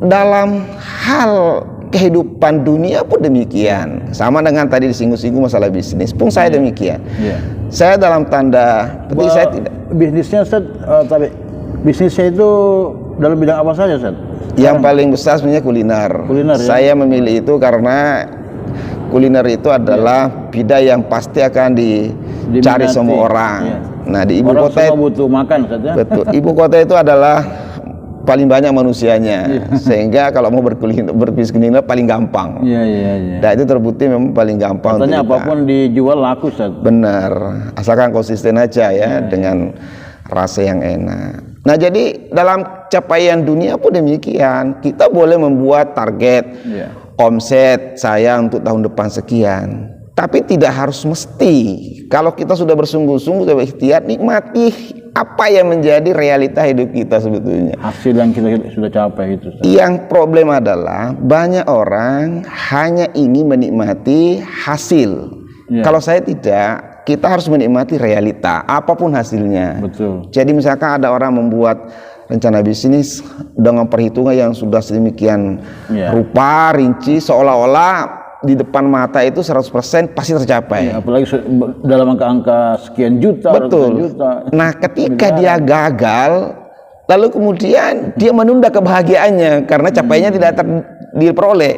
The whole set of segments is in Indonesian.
dalam hal kehidupan dunia pun demikian. Sama dengan tadi disinggung-singgung masalah bisnis pun saya demikian. Saya dalam tanda tapi saya tidak. Bisnisnya Ustaz, tapi bisnisnya itu dalam bidang apa saja Ustaz? Yang paling besar sebenarnya kuliner. Saya memilih itu karena kuliner itu adalah bidang yang pasti akan dicari semua orang. Nah, di ibu kota semua butuh makan saja. Betul. Ibu kota itu adalah paling banyak manusianya, sehingga kalau mau berbisnis kuliner paling gampang. Nah, itu terbukti memang paling gampang. Katanya apapun dijual laku, Ustaz. Benar, asalkan konsisten aja ya dengan rasa yang enak. Nah, jadi dalam capaian dunia pun demikian. Kita boleh membuat target omset saya untuk tahun depan sekian. Tapi tidak harus mesti. Kalau kita sudah bersungguh-sungguh, sudah berikhtiar, nikmati apa yang menjadi realita hidup kita sebetulnya. Hasil yang kita sudah capai itu. Yang problem adalah banyak orang hanya ingin menikmati hasil. Kalau saya tidak, kita harus menikmati realita, apapun hasilnya. Betul. Jadi misalkan ada orang membuat rencana bisnis dengan perhitungan yang sudah sedemikian rupa, rinci, seolah-olah di depan mata itu 100% pasti tercapai. Apalagi dalam angka sekian juta. Betul. Juta. Nah, ketika dia gagal, lalu kemudian dia menunda kebahagiaannya karena capaiannya tidak diperoleh.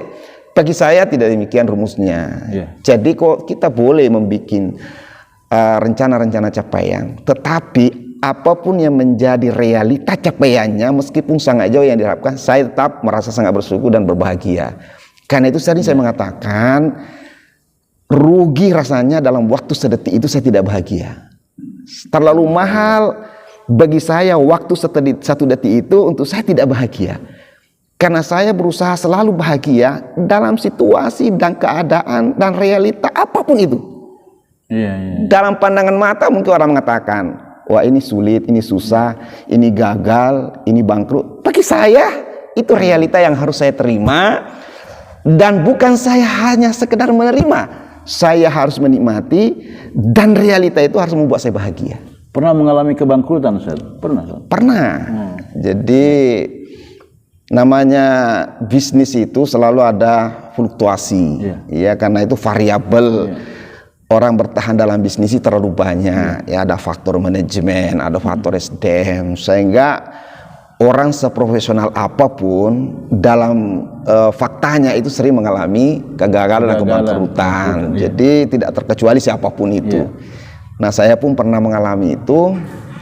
Bagi saya tidak demikian rumusnya. Jadi kok kita boleh membuat rencana-rencana capaian, tetapi apapun yang menjadi realita capaiannya, meskipun sangat jauh yang diharapkan, saya tetap merasa sangat bersyukur dan berbahagia. Karena itu tadi saya mengatakan rugi rasanya dalam waktu sedetik itu saya tidak bahagia. Terlalu mahal bagi saya waktu satu detik itu untuk saya tidak bahagia. Karena saya berusaha selalu bahagia dalam situasi dan keadaan dan realita apapun itu. Dalam pandangan mata mungkin orang mengatakan, wah ini sulit, ini susah, ini gagal, ini bangkrut. Bagi saya itu realita yang harus saya terima. Dan bukan saya hanya sekedar menerima, saya harus menikmati, dan realita itu harus membuat saya bahagia. Pernah mengalami kebangkrutan, Ustaz? Pernah? Pernah. Jadi namanya bisnis itu selalu ada fluktuasi, ya karena itu variabel. Orang bertahan dalam bisnis itu terlalu banyak, ya ada faktor manajemen, ada faktor SDM, sehingga orang seprofesional apapun dalam faktanya itu sering mengalami kegagalan dan kebangkrutan. Jadi tidak terkecuali siapapun itu. Nah, saya pun pernah mengalami itu,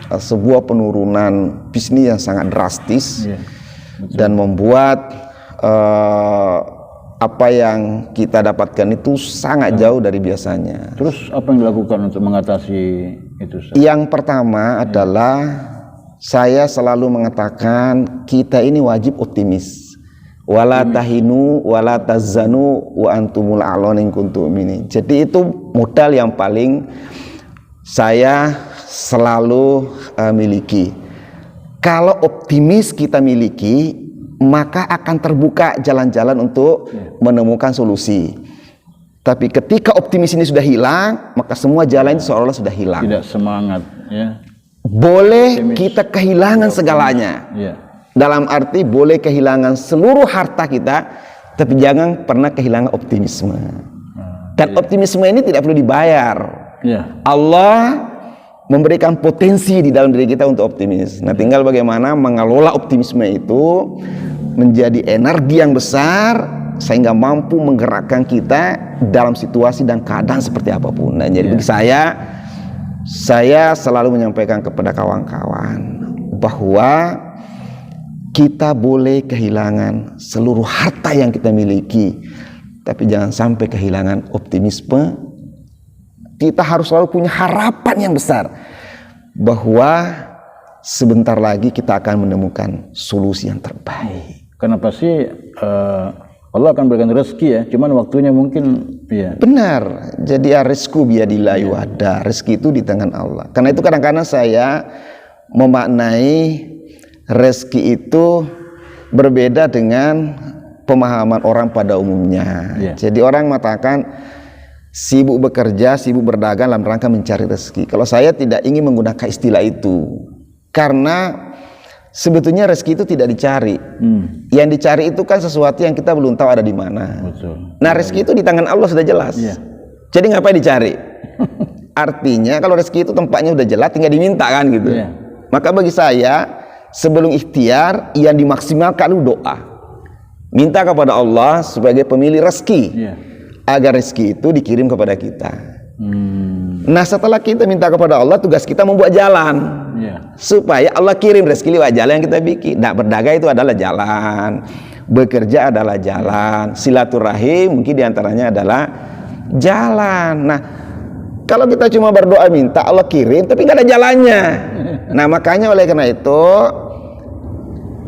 sebuah penurunan bisnis yang sangat drastis dan membuat apa yang kita dapatkan itu sangat jauh dari biasanya. Terus apa yang dilakukan untuk mengatasi itu, Ustaz? Yang pertama adalah saya selalu mengatakan kita ini wajib optimis. Wala tahinu wala tazanu wa antumul a'launa in kuntum mu'minin. Jadi itu modal yang paling saya selalu miliki. Kalau optimis kita miliki, maka akan terbuka jalan-jalan untuk menemukan solusi. Tapi ketika optimis ini sudah hilang, maka semua jalan itu seolah-olah sudah hilang. Tidak semangat, ya. Boleh kita kehilangan segalanya. Dalam arti boleh kehilangan seluruh harta kita, tapi jangan pernah kehilangan optimisme. Dan optimisme ini tidak perlu dibayar. Allah memberikan potensi di dalam diri kita untuk optimis. Nah, tinggal bagaimana mengelola optimisme itu menjadi energi yang besar sehingga mampu menggerakkan kita dalam situasi dan keadaan seperti apapun. Nah, jadi bagi saya selalu menyampaikan kepada kawan-kawan bahwa kita boleh kehilangan seluruh harta yang kita miliki, tapi jangan sampai kehilangan optimisme. Kita harus selalu punya harapan yang besar bahwa sebentar lagi kita akan menemukan solusi yang terbaik. Kenapa sih Allah akan berikan rezeki ya, cuman waktunya mungkin benar. Jadi rizqu biyadillah yuhada, rezeki itu di tangan Allah. Karena itu kadang-kadang saya memaknai rezeki itu berbeda dengan pemahaman orang pada umumnya. Jadi orang mengatakan sibuk bekerja, sibuk berdagang dalam rangka mencari rezeki. Kalau saya tidak ingin menggunakan istilah itu, karena Sebetulnya rezeki itu tidak dicari. Yang dicari itu kan sesuatu yang kita belum tahu ada di mana. Betul. Nah, rezeki itu di tangan Allah sudah jelas. Jadi ngapain dicari? Artinya kalau rezeki itu tempatnya udah jelas, tinggal diminta kan gitu. Maka bagi saya, sebelum ikhtiar, yang dimaksimalkan lu doa. Minta kepada Allah sebagai pemilik rezeki, agar rezeki itu dikirim kepada kita. Nah, setelah kita minta kepada Allah, tugas kita membuat jalan supaya Allah kirim rezeki lewat jalan yang kita bikin. Nah, berdagang itu adalah jalan, bekerja adalah jalan, silaturahim mungkin diantaranya adalah jalan. Nah, kalau kita cuma berdoa minta Allah kirim, tapi nggak ada jalannya. Nah, makanya oleh karena itu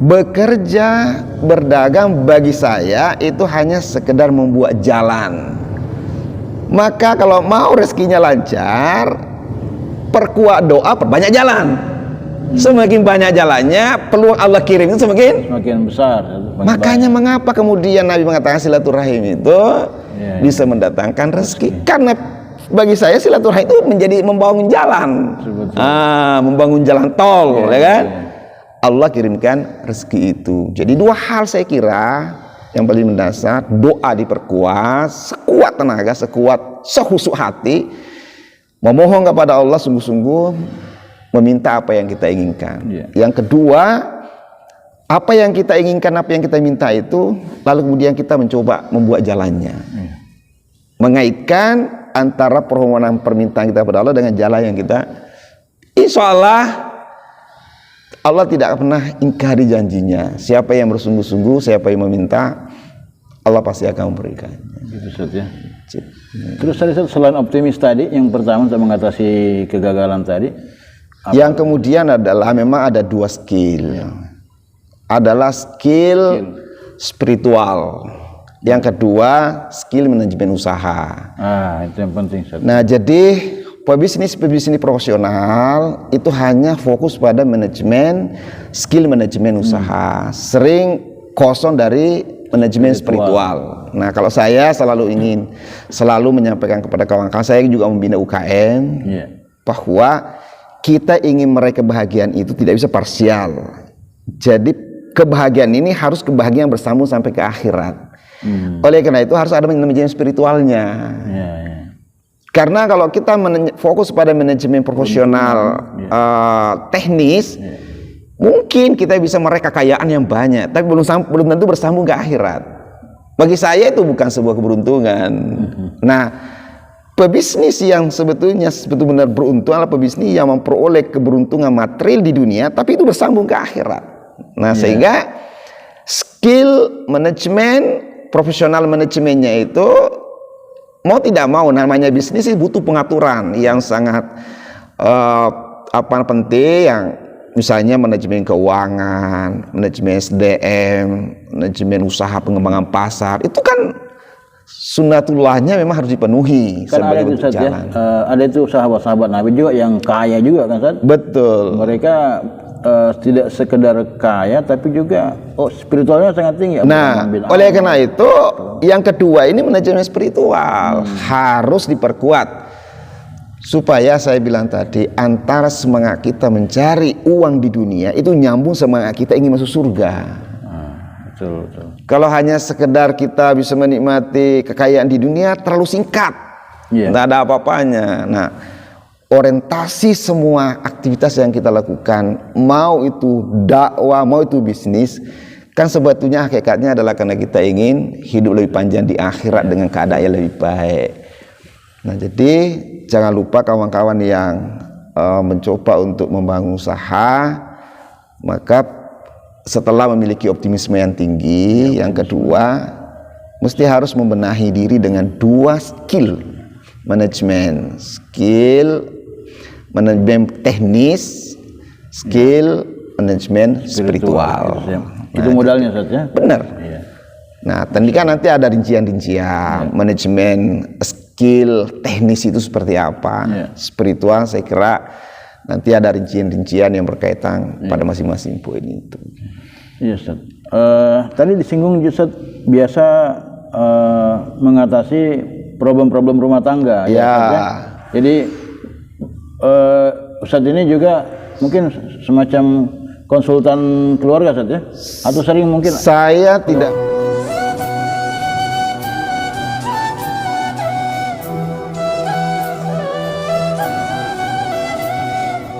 bekerja, berdagang bagi saya itu hanya sekedar membuat jalan. Maka kalau mau rezekinya lancar, perkuat doa, perbanyak jalan. Semakin banyak jalannya, peluang Allah kirim itu semakin besar. Makanya mengapa kemudian Nabi mengatakan silaturahim itu bisa mendatangkan rezeki? Karena bagi saya silaturahim itu menjadi membangun jalan, membangun jalan tol, ya kan? Allah kirimkan rezeki itu. Jadi dua hal saya kira yang paling mendasar, doa diperkuat sekuat tenaga, sehusuk hati, memohon kepada Allah sungguh-sungguh, meminta apa yang kita inginkan. Yang kedua, apa yang kita inginkan, apa yang kita minta itu, lalu kemudian kita mencoba membuat jalannya, mengaitkan antara permohonan permintaan kita kepada Allah dengan jalan yang kita, insya Allah tidak pernah ingkari janjinya. Siapa yang bersungguh-sungguh, siapa yang meminta, Allah pasti akan memberikannya. Gitu Ustaz ya. Terus tadi selain optimis tadi, yang pertama untuk mengatasi kegagalan tadi, yang kemudian adalah memang ada dua skill. Adalah skill spiritual. Yang kedua skill manajemen usaha. Itu yang penting Ustaz. Nah, jadi pebisnis profesional itu hanya fokus pada skill manajemen usaha, sering kosong dari manajemen spiritual. Nah, kalau saya selalu menyampaikan kepada kawan-kawan, saya juga membina UKM, bahwa kita ingin meraih kebahagiaan itu tidak bisa parsial. Jadi kebahagiaan ini harus kebahagiaan bersambung sampai ke akhirat. Oleh karena itu harus ada manajemen spiritualnya. Karena kalau kita fokus pada manajemen profesional teknis, mungkin kita bisa meraih kekayaan yang banyak, tapi belum tentu bersambung ke akhirat. Bagi saya itu bukan sebuah keberuntungan. Nah, pebisnis yang sebetulnya benar beruntung adalah pebisnis yang memperoleh keberuntungan material di dunia, tapi itu bersambung ke akhirat. Nah, sehingga skill manajemen, profesional manajemennya itu mau tidak mau, namanya bisnis itu butuh pengaturan yang sangat penting, yang misalnya manajemen keuangan, manajemen SDM, manajemen usaha pengembangan pasar, itu kan sunnatullahnya memang harus dipenuhi. Kan ada itu Ustaz, ada itu sahabat-sahabat Nabi juga yang kaya juga kan Ustaz? Betul. Mereka tidak sekedar kaya tapi juga spiritualnya sangat tinggi. Nah, oleh karena itu yang kedua ini manajemen spiritual harus diperkuat, supaya saya bilang tadi, antara semangat kita mencari uang di dunia itu nyambung semangat kita ingin masuk surga. Betul. Kalau hanya sekedar kita bisa menikmati kekayaan di dunia, terlalu singkat, tidak ada apa-apanya. Nah, orientasi semua aktivitas yang kita lakukan, mau itu dakwah, mau itu bisnis, kan sebetulnya hakikatnya adalah karena kita ingin hidup lebih panjang di akhirat dengan keadaan yang lebih baik. Nah, jadi jangan lupa kawan-kawan yang mencoba untuk membangun usaha, maka setelah memiliki optimisme yang tinggi, yang kedua mesti harus membenahi diri dengan dua skill manajemen, skill teknis, skill manajemen spiritual. Itu modalnya saja. Benar. Nah, nanti ada rincian-rincian manajemen skill teknis itu seperti apa, spiritual saya kira nanti ada rincian-rincian yang berkaitan pada masing-masing poin itu. Iya Ustaz. Tadi disinggung Ustaz biasa mengatasi problem-problem rumah tangga. Jadi Ustaz ini juga mungkin semacam konsultan keluarga saja, atau sering mungkin? Saya tidak.